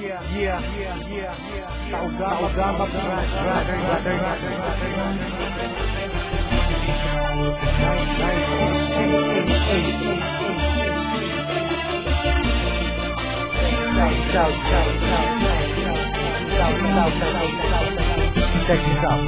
Taugama Check this out.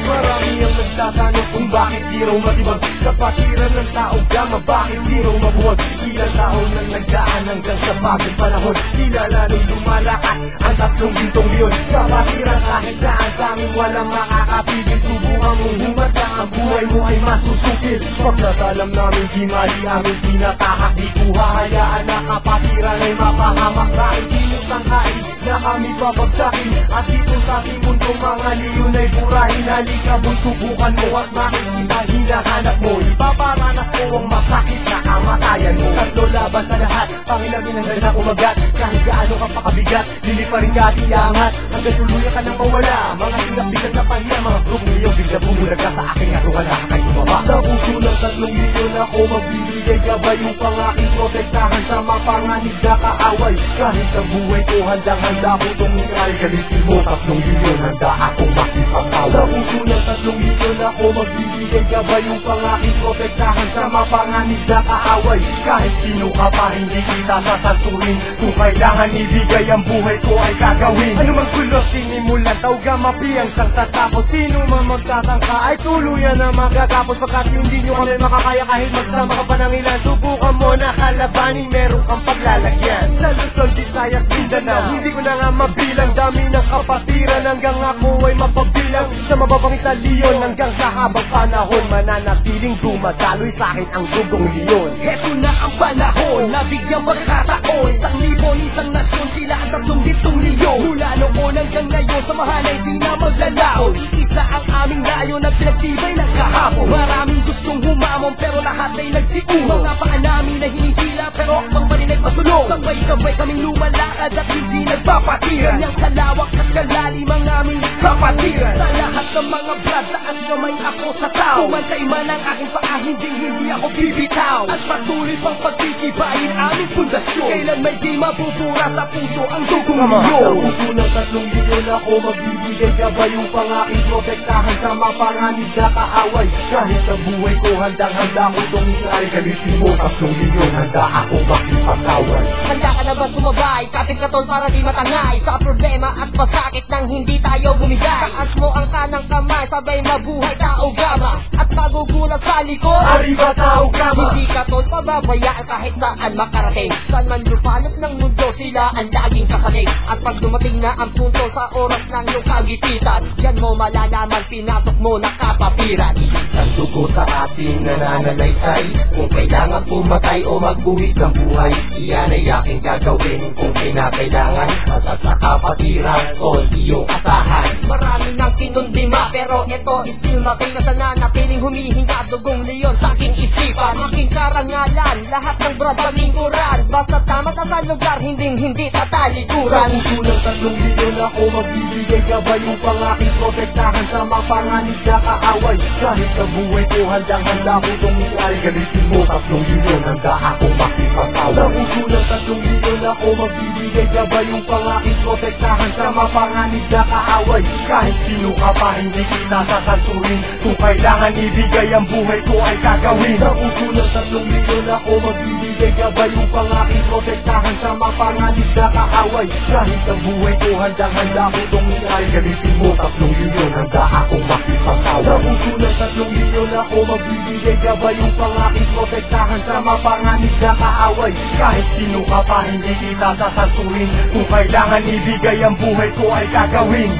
Marami ang nagtatanong kung bakit di raw matibag kapatiran ng tao gama, bakit di raw mabuwag. Ilang taon nang nagdaan hanggang sa bagong panahon, tila lalong lumalakas ang tatlong gintong leon. Kapatiran kahit saan sa amin walang makakapigil. Subukan mong humanda, ang buhay mo ay masusukil. Pagkatalam namin di mali aming tinatahak, di ko hahayaan na kapatiran ay mapahamak. Dahil di mo tangkain na kami babagsakin, at dito sa ating mundo mga leon ay burahin. Halika boy, subukan mo at makikita hinahanap mo. Ipaparanas ko ang masakit na kamatayan mo. Tatlo labas na lahat, pangilangin ang galing na kumagat. Kahit gaano ka pakabigat, lili pa rin ka at iangat hanggang tuluyan ka nang mawala. Mga tingap-bigat na pahiya, mga group ngayon bigla bumulag ka sa aking at wala ka kayo tumaba. Sa puso ng 3 milyon ako magbibigay gabay upang aking protektahan sa mapanganib na kaaway. Kahit ang buhay ko handang-handa ko itong ikay. Galitin mo 3 milyon, handa akong makipagtawad. Sa puso ng 3 milyon ako magbibigay gabay upang aking protektahan sa mapanganib na kaaway. Kahit sino ka pa hindi kita sasanturin, kung kailangan ibigay ang buhay ko ay gagawin. Ano mang gulo sinimulan, taugama piyang siyang tatapos. Sino man magtatangka ay tuluyan na magagapos. Pagkat hindi nyo kami makakaya kahit magsama ka pa ng ilan. Subukan mo na kalabanin, meron kang paglalagyan. Sa Luzon, Visayas, Mindanao, hindi ko na nga mabilang. Dami ng kapatiran hanggang ako ay mapabilang. Sa mababangis na leon hanggang sa habang panahon, mananatiling dumadaloy sa akin ang dugong leon. Heto na ang panahon, nabigyang pagkataon. 1,000, isang nasyon, sila ang 3 ditong leon. Mula noon hanggang ngayon, samahan ay di na maglalaon. Iisa ang aming layon at pinagtibay ng kahapon. Maraming gustong humamon pero lahat ay nagsiuho. Mga paa namin na hinihila pero akbang pa rin nagpasulong. Sabay-sabay kaming lumalakad at hindi nagpapatiran. Yang kalawak at kalalim ang aming kapatiran. Sa lahat ng mga brad, taas kamay ako sa tao. Kumantay man ang aking paa, hindi ako bibitaw. At patuloy pang pagtitibayin aming pundasyon. Kailan may di mabubura sa puso ang dugong leon. Sa puso ng 3 milyon ako magbibigay gabay upang aking protektahan sa mapanganib na kaaway. Kahit ang buhay ko handang-handa ko itong ikay. Galitin mo 3 milyon, handa ako makipagtawad. Handa ka na ba sumabay? Kapit katol para di matangay sa problema at pasakit nang hindi tayo bumigay. Taas mo ang kanang kamay, sabay mabuhay taugama. At magugulat sa likod, Arriba taugama. hindi katol pababayaan kahit saan makarating. Saan man lupalot ng mundo, sila ang laging kasalig. At pag dumating na ang punto sa oras ng iyong kagipitan, diyan mo malalaman, pinasok mo na kapapiran. Isang dugo sa ating nananalaytay. Kung kailangan pumatay o magbuwis ng buhay, iyan ay aking gagawin kung kinakailangan. Basta't sa kapatiran ko iyong asahan. Marami nang kinundima pero ito still matigas na nanatiling humihinga. Dugong leon sa aking isipan, aking karangalan, lahat ng brad palingkuran. Basta tama sa lugar, hindi Sa tatalikuran. puso ng 3 milyon ako magbibigay gabay upang aking protektahan sa mapanganib na kaaway. Kahit ang buhay ko handang-handa ko itong ikay. Galitin mo 3 milyon, handa akong makipagtawad. Sa puso ng 3 milyon ako magbibigay gabay upang aking protektahan sa mapanganib na kaaway. Kahit sino ka pa hindi kita sasanturin, kung kailangan ibigay ang buhay ko ay gagawin. Sa puso ng 3 milyon ako magbibigay gabay upang aking protektahan sa mapanganib na kaaway. Kahit ang buhay ko handang-handa ko itong ikay. Galitin mo 3 milyon, handa akong makipagtawad. Sa puso ng 3 milyon ako magbibigay gabay upang aking protektahan sa mapanganib na kaaway. Kahit sino ka pa hindi kita sasanturin, kung kailangan ibigay ang buhay ko ay gagawin.